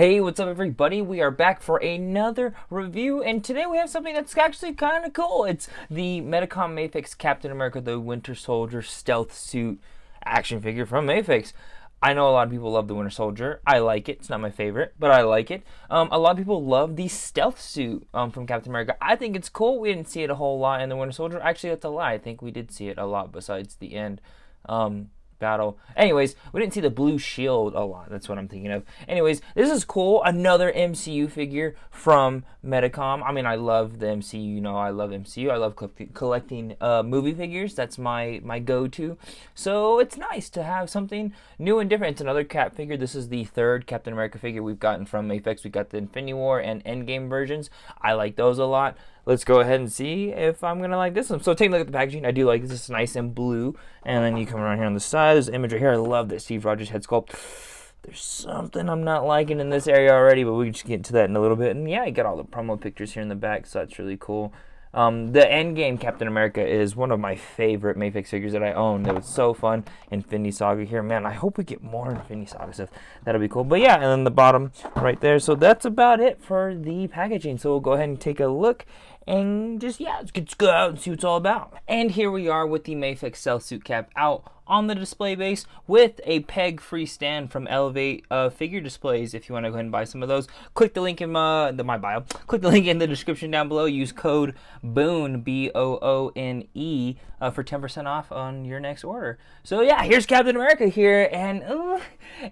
Hey, what's up everybody? We are back for another review, and today we have something that's actually kind of cool. It's the Medicom Mafex Captain America the Winter Soldier stealth suit action figure from Mafex. I know a lot of people love the Winter Soldier. I like it. It's not my favorite, but I like it. A lot of people love the stealth suit from Captain America. I think it's cool. We didn't see it a whole lot in the Winter Soldier. Actually, that's a lie. I think we did see it a lot besides the end. Battle. Anyways, we didn't see the blue shield a lot. That's what I'm thinking of. Anyways, this is cool. Another MCU figure from Medicom. I mean, I love the MCU. You know, I love MCU. I love collecting movie figures. That's my go-to. So it's nice to have something new and different. It's another Cap figure. This is the third Captain America figure we've gotten from Mafex. We got the Infinity War and Endgame versions. I like those a lot. Let's go ahead and see if I'm going to like this one. So take a look at the packaging. I do like this. It's nice and blue. And then you come around here on the side. There's an image right here. I love this Steve Rogers head sculpt. There's something I'm not liking in this area already, but we can just get into that in a little bit. And yeah, you got all the promo pictures here in the back, so that's really cool. The Endgame Captain America is one of my favorite Mafex figures that I own. It was so fun. Infinity Saga here. Man, I hope we get more Infinity Saga stuff. That'll be cool. But yeah, and then the bottom right there. So that's about it for the packaging. So we'll go ahead and take a look. And just, yeah, let's go out and see what it's all about. And here we are with the Mafex Stealth Suit Cap out on the display base with a peg-free stand from Elevate Figure Displays. If you want to go ahead and buy some of those, click the link in my bio. Click the link in the description down below. Use code BOONE, BOONE, for 10% off on your next order. So yeah, here's Captain America here, and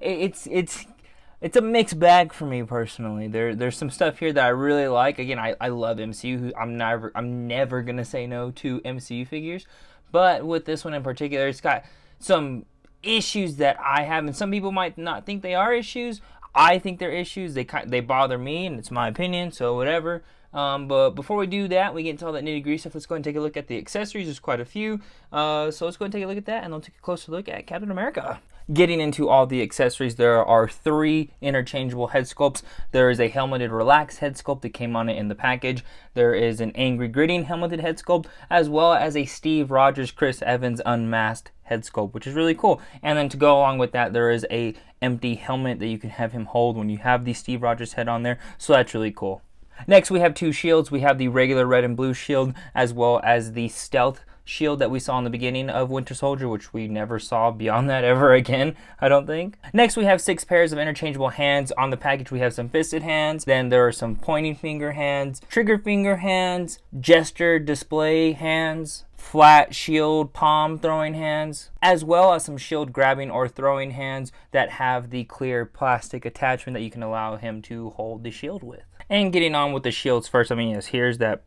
it's a mixed bag for me personally. There's some stuff here that I really like. Again, I love MCU. I'm never gonna say no to MCU figures, but with this one in particular, it's got some issues that I have, and some people might not think they are issues. I think they're issues. They bother me, and it's my opinion. So whatever. But before we do that, we get into all that nitty-gritty stuff. Let's go ahead and take a look at the accessories. There's quite a few. So let's go ahead and take a look at that, and we'll take a closer look at Captain America. Getting into all the accessories, there are 3 interchangeable head sculpts. There is a helmeted relaxed head sculpt that came on it in the package. There is an angry gritting helmeted head sculpt, as well as a Steve Rogers, Chris Evans unmasked head sculpt, which is really cool. And then to go along with that, there is a empty helmet that you can have him hold when you have the Steve Rogers head on there. So that's really cool. Next, we have 2 shields. We have the regular red and blue shield, as well as the stealth shield that we saw in the beginning of Winter Soldier, which we never saw beyond that ever again, I don't think. Next, we have 6 pairs of interchangeable hands. On the package, we have some fisted hands. Then there are some pointing finger hands, trigger finger hands, gesture display hands, flat shield palm throwing hands, as well as some shield grabbing or throwing hands that have the clear plastic attachment that you can allow him to hold the shield with. And getting on with the shields first, I mean, yes, here's that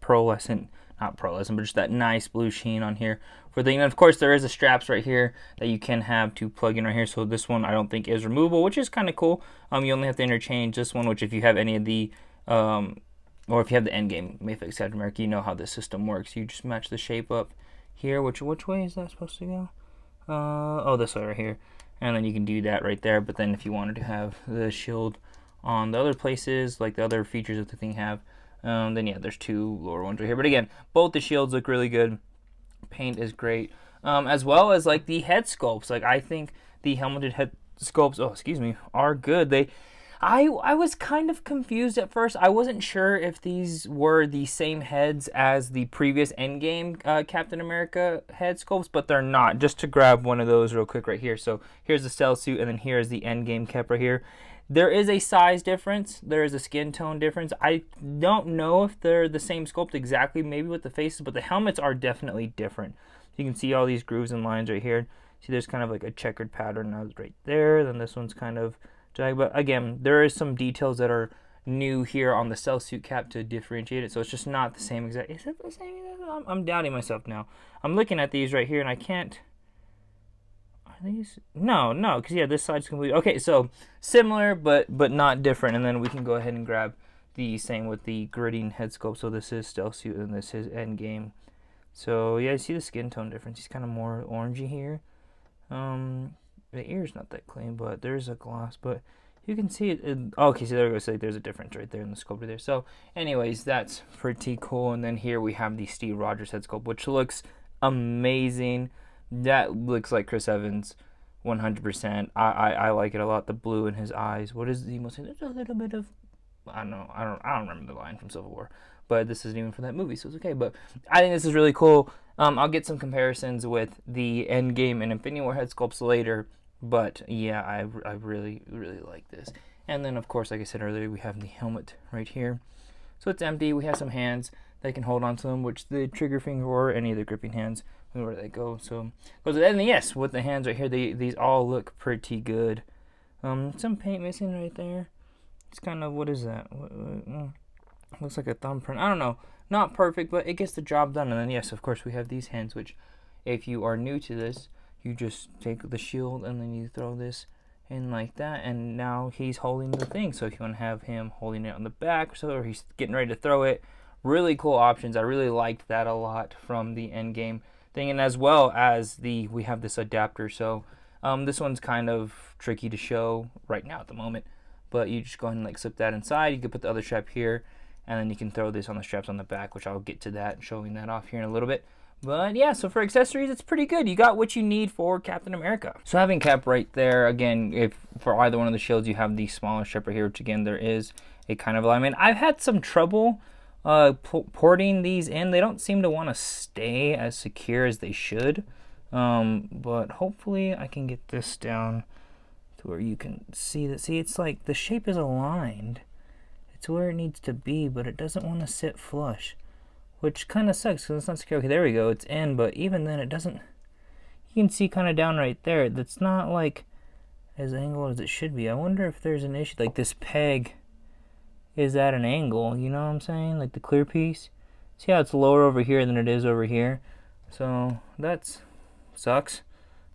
not pearlescent, but just that nice blue sheen on here for the, and of course there is a straps right here that you can have to plug in right here. So this one I don't think is removable, which is kind of cool. You only have to interchange this one, which if you have any of the or if you have the Endgame Mafex Captain America, you know how this system works. You just match the shape up here. Which way is that supposed to go? Oh, this way right here, and then you can do that right there. But then if you wanted to have the shield on the other places, like the other features that the thing have, then yeah, there's 2 lower ones right here. But again, both the shields look really good. Paint is great, as well as like the head sculpts. Like I think the helmeted head sculpts, are good. I was kind of confused at first. I wasn't sure if these were the same heads as the previous Endgame Captain America head sculpts, but they're not. Just to grab one of those real quick right here. So here's the stealth suit, and then here's the Endgame Cap right here. There is a size difference. There is a skin tone difference. I don't know if they're the same sculpt exactly, maybe with the faces, but the helmets are definitely different. You can see all these grooves and lines right here. See, there's kind of like a checkered pattern right there. Then this one's kind of jagged. But again, there is some details that are new here on the stealth suit cap to differentiate it. So it's just not the same exact. Is it the same? I'm doubting myself now. I'm looking at these right here, and I can't. These no because yeah, this side's completely okay. So similar but not different. And then we can go ahead and grab the same with the gritting head sculpt. So this is stealth suit and this is Endgame. So yeah, you see the skin tone difference. He's kind of more orangey here. The ear's not that clean, but there's a gloss. But you can see it. Okay, so there we go. So there's a difference right there in the sculpt there. So anyways, that's pretty cool. And then here we have the Steve Rogers head sculpt, which looks amazing. That looks like Chris Evans 100%. I like it a lot. The blue in his eyes. What is the most? There's a little bit of, I don't know. I don't remember the line from Civil War, but this isn't even for that movie, so it's okay. But I think this is really cool. I'll get some comparisons with the Endgame and Infinity War head sculpts later. But yeah, I really like this. And then of course, like I said earlier, we have the helmet right here. So it's empty. We have some hands that can hold on to them, which the trigger finger or any of the gripping hands, where they go. So, and yes, with the hands right here, these all look pretty good. Some paint missing right there. It's kind of, what is that? Looks like a thumbprint. I don't know. Not perfect, but it gets the job done. And then yes, of course, we have these hands, which if you are new to this, you just take the shield and then you throw this in like that, and now he's holding the thing. So if you want to have him holding it on the back, or he's getting ready to throw it, really cool options. I really liked that a lot from the Endgame thing, and as well as we have this adapter. So this one's kind of tricky to show right now at the moment, but you just go ahead and like slip that inside. You can put the other strap here, and then you can throw this on the straps on the back, which I'll get to that, showing that off here in a little bit. But yeah, so for accessories, it's pretty good. You got what you need for Captain America. So having Cap right there, again, if for either one of the shields, you have the smaller strap right here, which again, there is a kind of alignment. I've had some trouble porting these in. They don't seem to want to stay as secure as they should. But hopefully I can get this down to where you can see that. See, it's like the shape is aligned. It's where it needs to be, but it doesn't want to sit flush, which kind of sucks because it's not secure. Okay, there we go. It's in, but even then it doesn't. You can see kind of down right there. That's not like as angled as it should be. I wonder if there's an issue. Like this peg is at an angle. You know what I'm saying? Like the clear piece. See how it's lower over here than it is over here? So that sucks.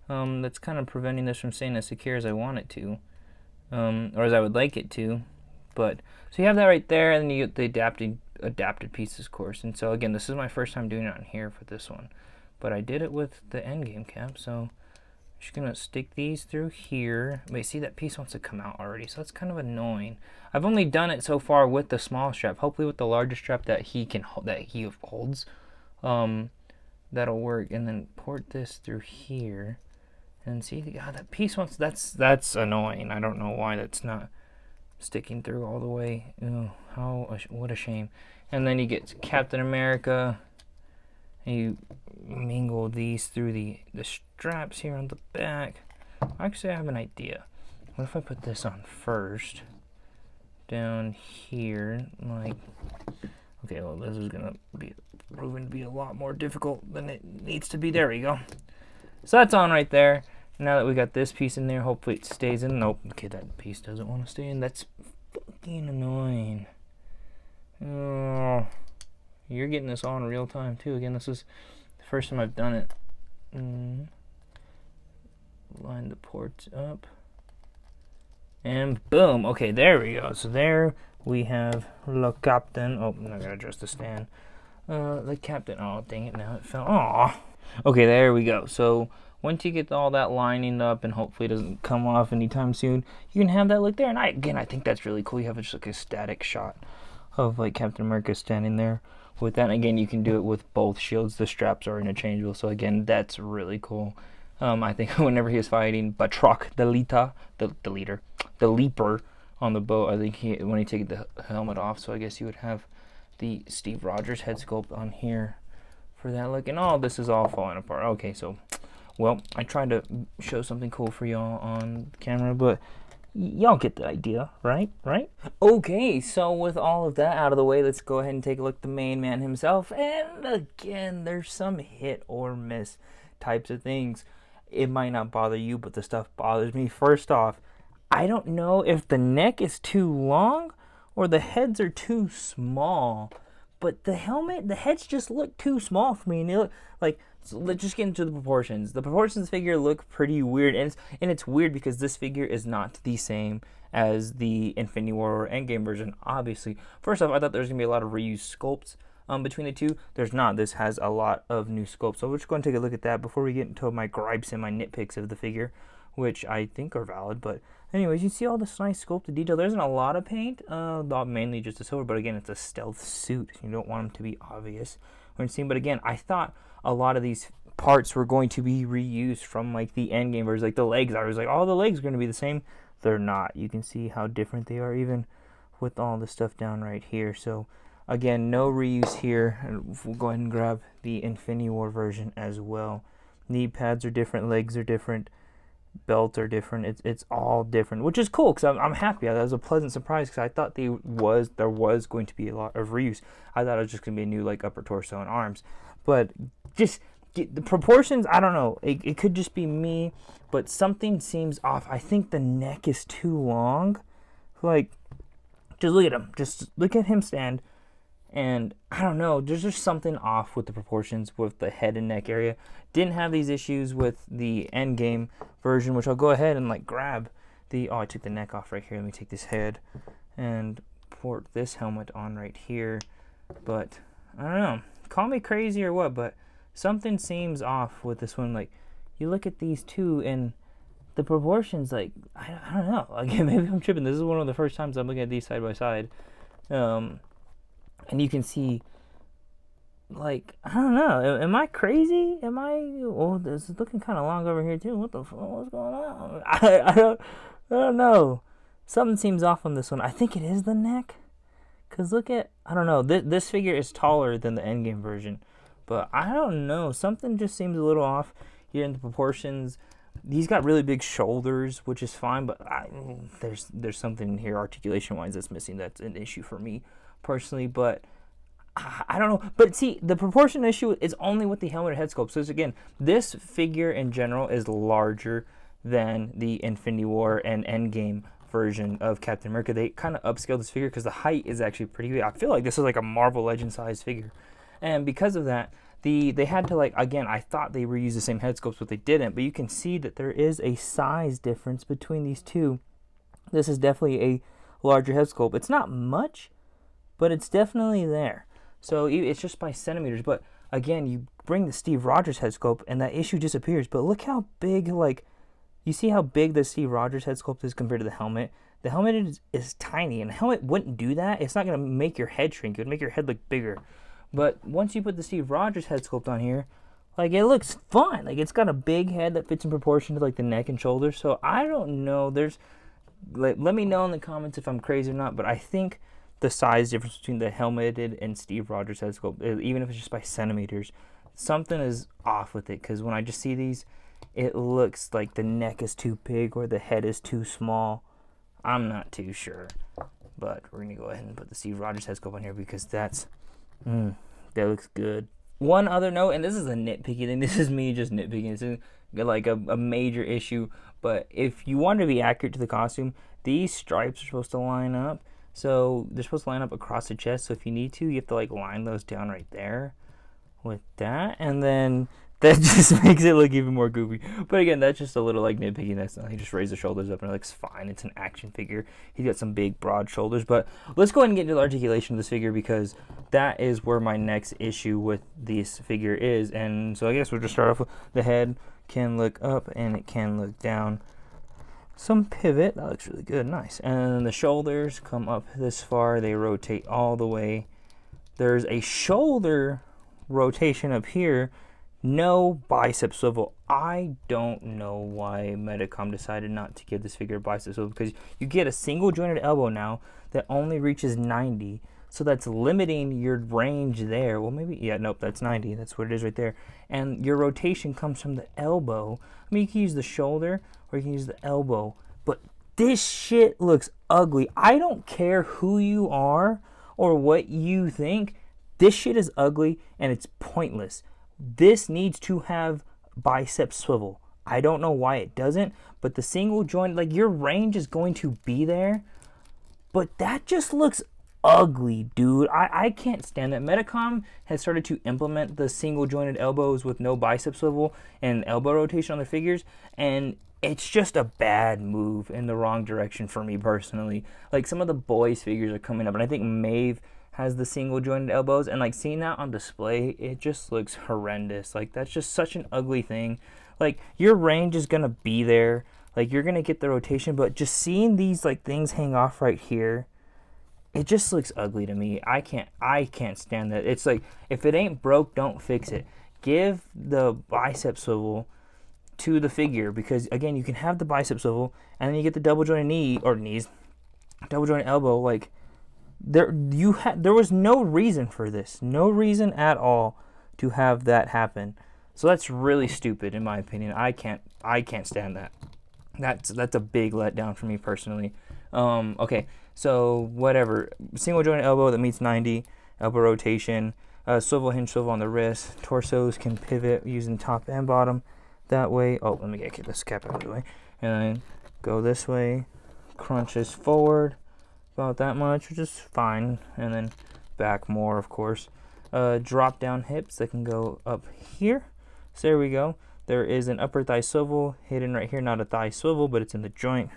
That's kind of preventing this from staying as secure as I want it to, or as I would like it to. But so you have that right there, and then you get the adapted pieces, of course. And so again, this is my first time doing it on here for this one, but I did it with the Endgame cap. So I'm just gonna stick these through here. Wait, see, that piece wants to come out already, so that's kind of annoying. I've only done it so far with the small strap. Hopefully with the larger strap that he holds, that'll work. And then port this through here, and see, God, that piece wants. That's annoying. I don't know why that's not sticking through all the way. Oh, what a shame. And then you get Captain America, and you mingle these through the straps here on the back. Actually, I have an idea. What if I put this on first down here, like, okay, well, this is gonna be proven to be a lot more difficult than it needs to be. There we go. So that's on right there. Now that we got this piece in there, hopefully it stays in. Nope. Okay, that piece doesn't want to stay in. That's fucking annoying. Oh, you're getting this all in real time too. Again, this is the first time I've done it. Line the ports up. And boom. Okay, there we go. So there we have Le Captain. Oh, I gotta adjust the stand. The Captain. Oh, dang it. Now it fell. Aw. Okay, there we go. So once you get all that lining up, and hopefully it doesn't come off anytime soon, you can have that look there. And I think that's really cool. You have just like a static shot of like Captain America standing there with that. And again, you can do it with both shields. The straps are interchangeable. So again, that's really cool. I think whenever he was fighting Batroc, the leaper on the boat, I think when he took the helmet off, so I guess you would have the Steve Rogers head sculpt on here for that look. And all this is all falling apart. Okay, so, well, I tried to show something cool for y'all on camera, but y'all get the idea, right? Okay, so with all of that out of the way, let's go ahead and take a look at the main man himself. And again, there's some hit or miss types of things. It might not bother you, but the stuff bothers me. First off, I don't know if the neck is too long or the heads are too small, but the heads just look too small for me. And they look like, so let's just get into the proportions. The proportions of the figure look pretty weird, and it's weird because this figure is not the same as the Infinity War or Endgame version, obviously. First off, I thought there was going to be a lot of reused sculpts between the two. There's not. This has a lot of new sculpts. So we're just going to take a look at that before we get into my gripes and my nitpicks of the figure, which I think are valid, but Anyways, you see all this nice sculpted detail. There isn't a lot of paint, mainly just a silver, but again, it's a stealth suit. You don't want them to be obvious when seen. But again, I thought a lot of these parts were going to be reused from like the endgame version, like the legs. I was like, all the legs are going to be the same. They're not. You can see how different they are, even with all the stuff down right here. So again, no reuse here. And we'll go ahead and grab the Infinity War version as well. Knee pads are different, legs are different, belt are different. It's all different, which is cool because I'm happy. That was a pleasant surprise because I thought there was going to be a lot of reuse. I thought it was just going to be a new like upper torso and arms, but just the proportions, I don't know. It could just be me, but something seems off. I think the neck is too long. Like, just look at him. Just look at him stand. And I don't know, there's just something off with the proportions with the head and neck area. Didn't have these issues with the endgame version, which I'll go ahead and like grab the, I took the neck off right here. Let me take this head and port this helmet on right here. But I don't know, call me crazy or what, but something seems off with this one. Like, you look at these two and the proportions, like, I don't know. Again, maybe I'm tripping. This is one of the first times I'm looking at these side by side. And you can see, like, I don't know. Am I crazy? Oh, this is looking kind of long over here, too. What the fuck? What's going on? I don't know. Something seems off on this one. I think it is the neck. Because look at, I don't know. This figure is taller than the endgame version. But I don't know. Something just seems a little off here in the proportions. He's got really big shoulders, which is fine. But there's something here articulation-wise that's missing. That's an issue for me personally, but I don't know. But see, the proportion issue is only with the helmet or head sculpt. So again, this figure in general is larger than the Infinity War and Endgame version of Captain America. They kind of upscaled this figure because the height is actually pretty big. I feel like this is like a Marvel Legend size figure, and because of that, they had to, like, again, I thought they reused the same head sculpts, but they didn't. But you can see that there is a size difference between these two. This is definitely a larger head sculpt. It's not much, but it's definitely there. So it's just by centimeters. But again, you bring the Steve Rogers head sculpt and that issue disappears. But look how big, like, you see how big the Steve Rogers head sculpt is compared to the helmet? The helmet is tiny, and the helmet wouldn't do that. It's not going to make your head shrink. It would make your head look bigger. But once you put the Steve Rogers head sculpt on here, like, it looks fine. Like, it's got a big head that fits in proportion to, like, the neck and shoulders. So I don't know. Let me know in the comments if I'm crazy or not, but I think the size difference between the helmeted and Steve Rogers head sculpt, even if it's just by centimeters, something is off with it. Because when I just see these, it looks like the neck is too big or the head is too small. I'm not too sure, but we're gonna go ahead and put the Steve Rogers head sculpt on here because that looks good. One other note, and this is a nitpicky thing. This is me just nitpicking. This is like a major issue, but if you want to be accurate to the costume, these stripes are supposed to line up. So they're supposed to line up across the chest. So if you need to, you have to like line those down right there with that. And then that just makes it look even more goofy. But again, that's just a little like nitpickiness. He just raised the shoulders up and it looks fine. It's an action figure. He's got some big broad shoulders. But let's go ahead and get into the articulation of this figure because that is where my next issue with this figure is. And so I guess we'll just start off with the head can look up and it can look down. Some pivot, that looks really good, nice. And then the shoulders come up this far, they rotate all the way. There's a shoulder rotation up here, no bicep swivel. I don't know why Medicom decided not to give this figure a bicep swivel because you get a single jointed elbow now that only reaches 90. So that's limiting your range there. Well, maybe, yeah, nope, that's 90. That's what it is right there. And your rotation comes from the elbow. I mean, you can use the shoulder or you can use the elbow. But this shit looks ugly. I don't care who you are or what you think. This shit is ugly and it's pointless. This needs to have bicep swivel. I don't know why it doesn't, but the single joint, like, your range is going to be there. But that just looks ugly, dude. I can't stand that. Medicom has started to implement the single jointed elbows with no bicep swivel and elbow rotation on their figures, and it's just a bad move in the wrong direction for me personally. Like, some of the boys figures are coming up, and I think Maeve has the single jointed elbows, and like seeing that on display, it just looks horrendous. Like, that's just such an ugly thing. Like, your range is gonna be there. Like, you're gonna get the rotation, but just seeing these like things hang off right here, it just looks ugly to me. I can't stand that. It's like, if it ain't broke, don't fix it. Give the bicep swivel to the figure, because again, you can have the bicep swivel and then you get the double jointed knee or knees, double jointed elbow. Like, there was no reason for this, no reason at all to have that happen. So that's really stupid in my opinion. I can't stand that. That's a big letdown for me personally. Okay, so whatever. Single jointed elbow that meets 90, elbow rotation, swivel hinge swivel on the wrist. Torsos can pivot using top and bottom that way. Oh, let me get this cap out of the way. And then go this way, crunches forward about that much, which is fine. And then back more, of course. Drop down hips that can go up here. So there we go. There is an upper thigh swivel hidden right here, not a thigh swivel, but it's in the joint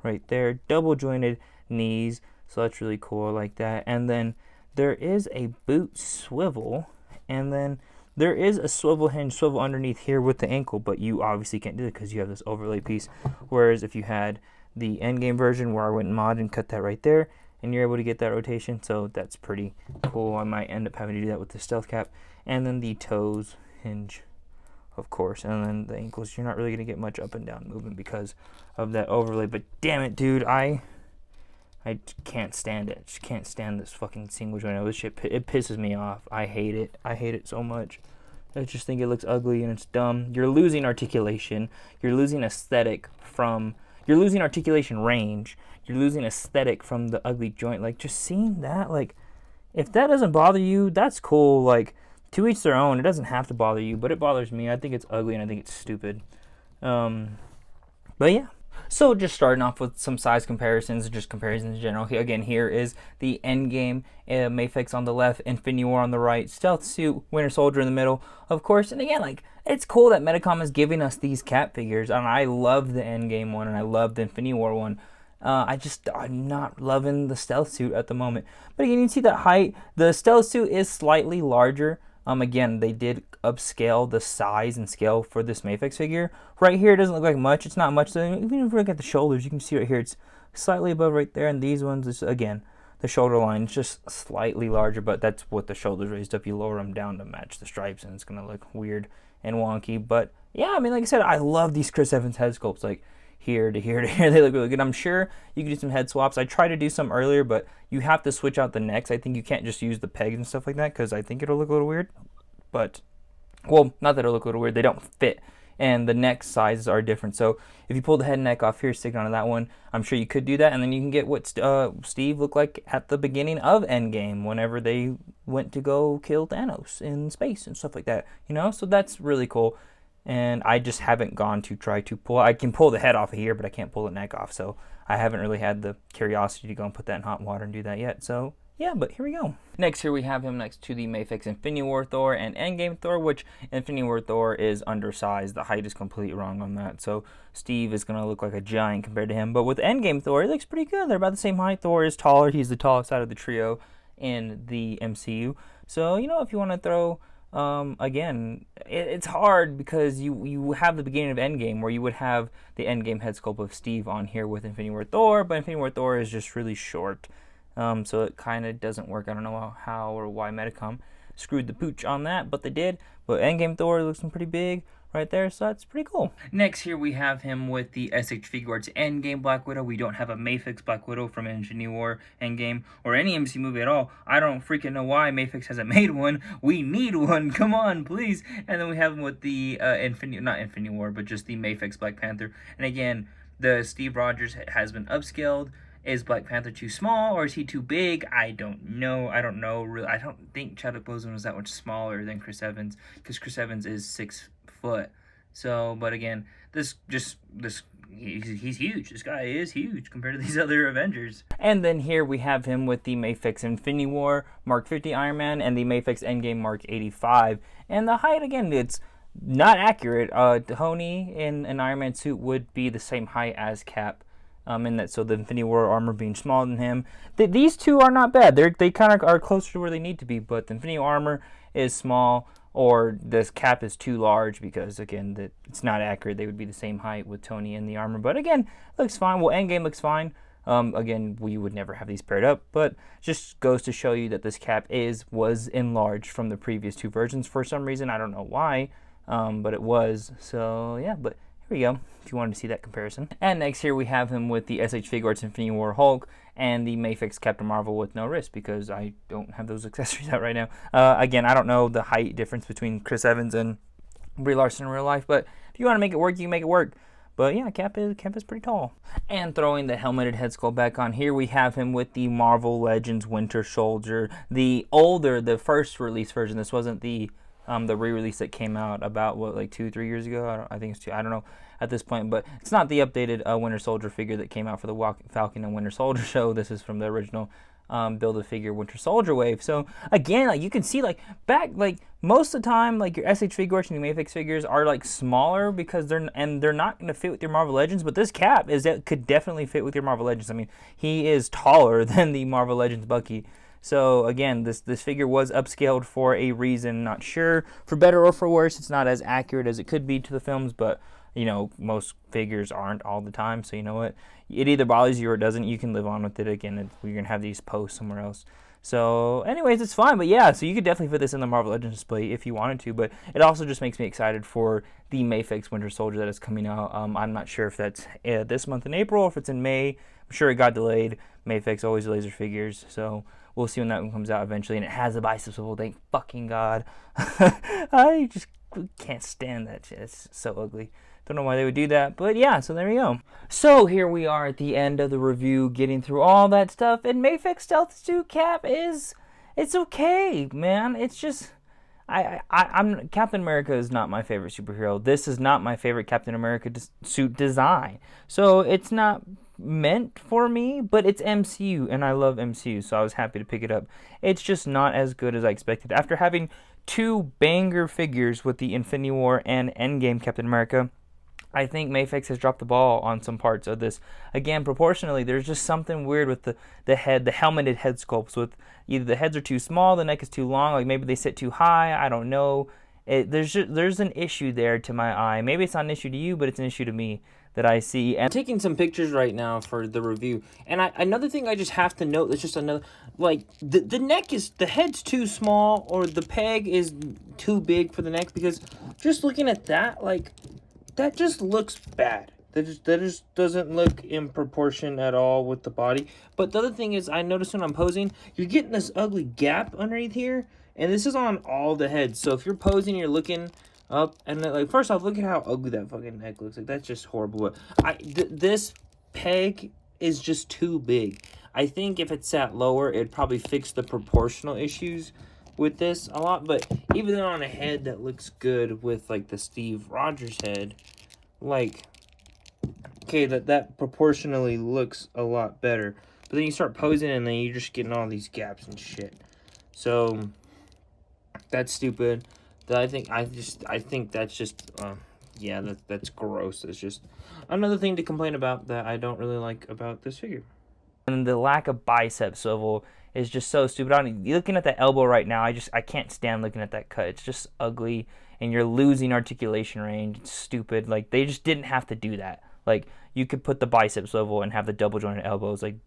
right there. Double jointed knees, so that's really cool. I like that. And then there is a boot swivel, and then there is a swivel hinge swivel underneath here with the ankle, but you obviously can't do it because you have this overlay piece. Whereas if you had the endgame version where I went mod and cut that right there, and you're able to get that rotation, so that's pretty cool. I might end up having to do that with the stealth cap. And then the toes hinge, of course, and then the ankles. You're not really gonna get much up and down movement because of that overlay. But damn it, dude, I can't stand it. Just can't stand this fucking single joint. This shit, it pisses me off. I hate it. I hate it so much. I just think it looks ugly and it's dumb. You're losing articulation. You're losing aesthetic from. You're losing articulation range. You're losing aesthetic from the ugly joint. Like, just seeing that, like, if that doesn't bother you, that's cool. Like, to each their own. It doesn't have to bother you, but it bothers me. I think it's ugly and I think it's stupid. But yeah. So just starting off with some size comparisons, just comparisons in general. Again, here is the Endgame Mafex on the left, Infinity War on the right, Stealth Suit, Winter Soldier in the middle, of course. And again, like, it's cool that Medicom is giving us these cap figures. And I love the Endgame one and I love the Infinity War one. I'm not loving the Stealth Suit at the moment. But again, you can see that height. The Stealth Suit is slightly larger. Again, they did upscale the size and scale for this Mafex figure. Right here, it doesn't look like much. It's not much. So even if we look at the shoulders, you can see right here, it's slightly above right there. And these ones, is, again, the shoulder line is just slightly larger, but that's what the shoulders raised up. You lower them down to match the stripes, and it's going to look weird and wonky. But yeah, I mean, like I said, I love these Chris Evans head sculpts. Like, here to here to here, they look really good. I'm sure you can do some head swaps. I tried to do some earlier, but you have to switch out the necks. I think you can't just use the pegs and stuff like that, because I think it'll look a little weird. But, well, not that it'll look a little weird, they don't fit, and the neck sizes are different. So if you pull the head and neck off here, stick it onto that one, I'm sure you could do that, and then you can get what Steve looked like at the beginning of Endgame, whenever they went to go kill Thanos in space and stuff like that, you know? So that's really cool. And I just haven't gone to try to pull. I can pull the head off of here, but I can't pull the neck off. So I haven't really had the curiosity to go and put that in hot water and do that yet. So yeah, but here we go. Next, here we have him next to the Mafex Infinity War Thor and Endgame Thor, which Infinity War Thor is undersized. The height is completely wrong on that. So Steve is going to look like a giant compared to him. But with Endgame Thor, he looks pretty good. They're about the same height. Thor is taller. He's the tallest out of the trio in the MCU. So, you know, if you want to throw... again, it's hard because you have the beginning of Endgame where you would have the Endgame head sculpt of Steve on here with Infinity War Thor, but Infinity War Thor is just really short, so it kind of doesn't work. I don't know how or why Medicom screwed the pooch on that, but they did. But Endgame Thor looks pretty big right there, so that's pretty cool. Next, here we have him with the SH Figuarts Endgame Black Widow. We don't have a Mafex Black Widow from Infinity War Endgame or any MC movie at all. I don't freaking know why Mafex hasn't made one. We need one. Come on, please. And then we have him with the not Infinity War, but just the Mafex Black Panther. And again, the Steve Rogers has been upscaled. Is Black Panther too small or is he too big? I don't know. I don't know. Really, I don't think Chadwick Boseman was that much smaller than Chris Evans, because Chris Evans is 6 foot. So, but again, he's huge. This guy is huge compared to these other Avengers. And then here we have him with the Mafex Infinity War Mark 50 Iron Man and the Mafex Endgame Mark 85. And the height, again, it's not accurate. Tony in an Iron Man suit would be the same height as Cap. In that, so the Infinity War armor being smaller than him. These two are not bad. They kind of are closer to where they need to be, but the Infinity War armor is small, or this cap is too large because, again, it's not accurate. They would be the same height with Tony in the armor, but again, looks fine. Well, Endgame looks fine. Again, we would never have these paired up, but just goes to show you that this cap was enlarged from the previous two versions for some reason. I don't know why, but it was. So yeah, but here we go, if you wanted to see that comparison. And next here we have him with the SH Figuarts Infinity War Hulk and the Mafex Captain Marvel with no wrist, because I don't have those accessories out right now. Again, I don't know the height difference between Chris Evans and Brie Larson in real life, but if you want to make it work, you can make it work. But yeah, Cap is pretty tall. And throwing the helmeted head sculpt back on, here we have him with the Marvel Legends Winter Soldier, the first release version. This wasn't the re-release that came out about, what, like 2-3 years ago? I think it's 2. I don't know at this point, but it's not the updated Winter Soldier figure that came out for the Falcon and Winter Soldier show. This is from the original Build-A-Figure Winter Soldier wave. So again, like, you can see, like, back, like, most of the time, like, your SH Figuarts and your Mafex figures are, like, smaller because they're not going to fit with your Marvel Legends, but this Cap could definitely fit with your Marvel Legends. I mean, he is taller than the Marvel Legends Bucky. So again, this figure was upscaled for a reason. Not sure, for better or for worse. It's not as accurate as it could be to the films, but you know, most figures aren't all the time. So you know what? It either bothers you or it doesn't. You can live on with it. Again, we're going to have these posts somewhere else. So anyways, it's fine. But yeah, so you could definitely fit this in the Marvel Legends display if you wanted to. But it also just makes me excited for the Mafex Winter Soldier that is coming out. I'm not sure if that's this month in April or if it's in May. I'm sure it got delayed. Mafex always delays their figures. So we'll see when that one comes out eventually. And it has a bicep swivel. Thank fucking God. I just can't stand that shit. It's so ugly. Don't know why they would do that, but yeah, so there we go. So here we are at the end of the review, getting through all that stuff, and Mafex Stealth Suit Cap it's okay, man. It's just, I'm Captain America is not my favorite superhero. This is not my favorite Captain America suit design. So it's not meant for me, but it's MCU, and I love MCU, so I was happy to pick it up. It's just not as good as I expected. After having two banger figures with the Infinity War and Endgame Captain America, I think Mafex has dropped the ball on some parts of this. Again, proportionally, there's just something weird with the helmeted head sculpts. With either the heads are too small, the neck is too long, like maybe they sit too high. I don't know. There's an issue there to my eye. Maybe it's not an issue to you, but it's an issue to me that I see. And I'm taking some pictures right now for the review. And another thing I just have to note, it's just another, like, the head's too small, or the peg is too big for the neck, because just looking at that, like, that just looks bad. That just doesn't look in proportion at all with the body. But the other thing is, I noticed when I'm posing, you're getting this ugly gap underneath here, and this is on all the heads. So if you're posing, you're looking up, and then, like, first off, look at how ugly that fucking neck looks. Like, that's just horrible. This peg is just too big. I think if it sat lower, it'd probably fix the proportional issues with this a lot. But even on a head that looks good with, like, the Steve Rogers head, like, okay, that proportionally looks a lot better. But then you start posing, and then you're just getting all these gaps and shit. So that's stupid. I think that's just yeah, that's gross. It's just another thing to complain about that I don't really like about this figure. And the lack of bicep swivel is just so stupid. You're looking at the elbow right now. I can't stand looking at that cut. It's just ugly, and you're losing articulation range. It's stupid. Like, they just didn't have to do that. Like, you could put the bicep swivel and have the double jointed elbows. Like,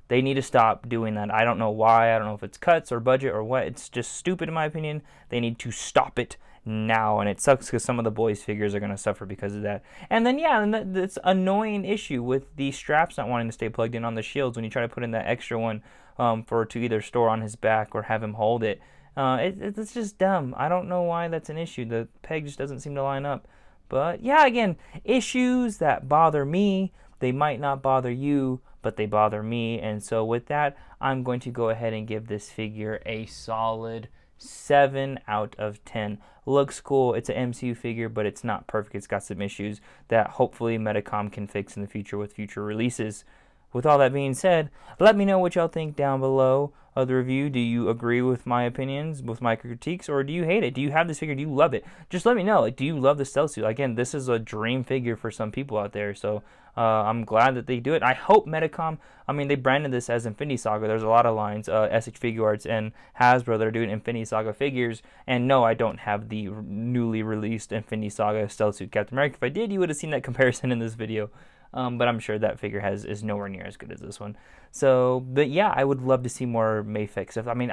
they need to stop doing that. I don't know why. I don't know if it's cuts or budget or what. It's just stupid in my opinion. They need to stop it now, and it sucks because some of the boys' figures are going to suffer because of that. And then, yeah, and that's annoying issue with the straps not wanting to stay plugged in on the shields when you try to put in that extra one to either store on his back or have him hold it. It's just dumb. I don't know why that's an issue. The peg just doesn't seem to line up. But yeah, again, issues that bother me, they might not bother you, but they bother me. And so with that, I'm going to go ahead and give this figure a solid 7 out of 10. Looks cool. It's an MCU figure, but it's not perfect. It's got some issues that hopefully Medicom can fix in the future with future releases. with all that being said, let me know what y'all think down below of the review. Do you agree with my opinions, with my critiques, or do you hate it? Do you have this figure? Do you love it? Just let me know. Like, do you love the stealth suit? Again, this is a dream figure for some people out there, so I'm glad that they do it. I hope Medicom, I mean, they branded this as Infinity Saga. There's a lot of lines, SH Figure Arts and Hasbro, that are doing Infinity Saga figures. And no, I don't have the newly released Infinity Saga stealth suit Captain America. If I did, you would have seen that comparison in this video. But I'm sure that figure is nowhere near as good as this one. So, but yeah, I would love to see more Mafex stuff. I mean,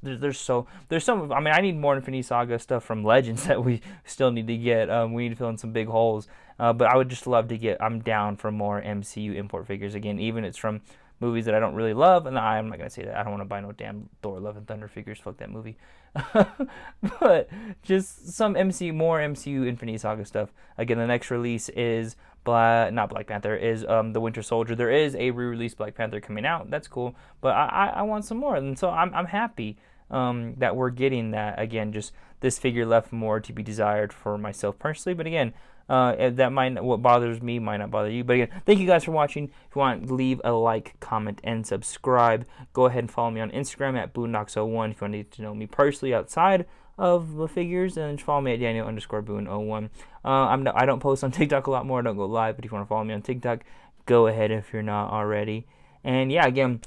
there's some. I mean, I need more Infinity Saga stuff from Legends that we still need to get. We need to fill in some big holes. But I would just love to get. I'm down for more MCU import figures again, even if it's from movies that I don't really love. And I'm not gonna say that. I don't want to buy no damn Thor: Love and Thunder figures. Fuck that movie. But just some more MCU Infinity Saga stuff. Again, the next release is not Black Panther, is the Winter Soldier. There is a re-released Black Panther coming out. That's cool, but I want some more, and so I'm happy that we're getting that. Again, just this figure left more to be desired for myself personally, but again, what bothers me might not bother you. But again, thank you guys for watching. If you want, leave a like, comment, and subscribe. Go ahead and follow me on Instagram at boondocks01 if you want to get to know me personally outside of the figures, and follow me at Daniel_Boone01. I don't post on TikTok a lot more. I don't go live, but if you want to follow me on TikTok, go ahead if you're not already. And yeah, again,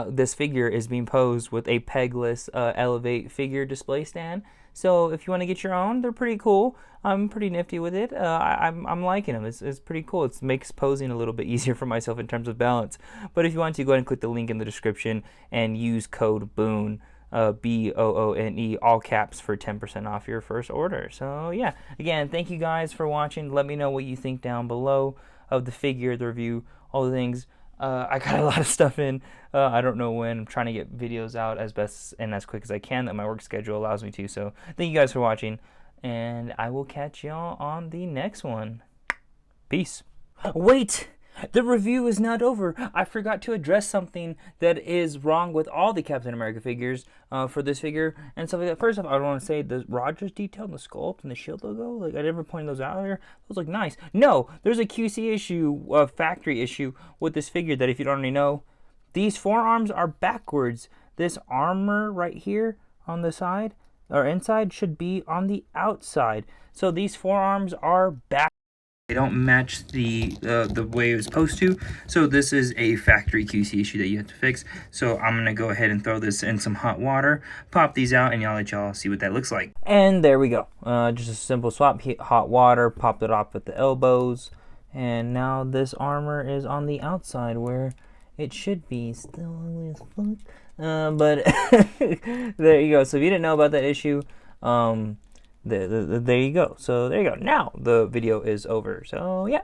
this figure is being posed with a pegless Elevate figure display stand. So if you want to get your own, they're pretty cool. I'm pretty nifty with it. I'm liking them. It's pretty cool. It makes posing a little bit easier for myself in terms of balance. But if you want to, go ahead and click the link in the description and use code BOONE. BOONE, all caps, for 10% off your first order. So yeah, again, thank you guys for watching. Let me know what you think down below of the figure, the review, all the things. I got a lot of stuff in. I don't know when. I'm trying to get videos out as best and as quick as I can that my work schedule allows me to. So thank you guys for watching, and I will catch y'all on the next one. Peace. Wait! The review is not over. I forgot to address something that is wrong with all the Captain America figures for this figure and stuff like that. First off, I want to say the Rogers detail and the sculpt and the shield logo, like, I never pointed those out there. Those look nice. No, there's a QC issue, a factory issue with this figure that, if you don't already know, these forearms are backwards. This armor right here on the side or inside should be on the outside. So these forearms are back. They don't match the way it was supposed to, so this is a factory QC issue that you have to fix. So I'm gonna go ahead and throw this in some hot water, pop these out, and let y'all see what that looks like. And there we go. Just a simple swap. Hot water, popped it off at the elbows, and now this armor is on the outside where it should be. Still ugly as fuck, but there you go. So if you didn't know about that issue, there you go. So there you go. Now the video is over. So yeah.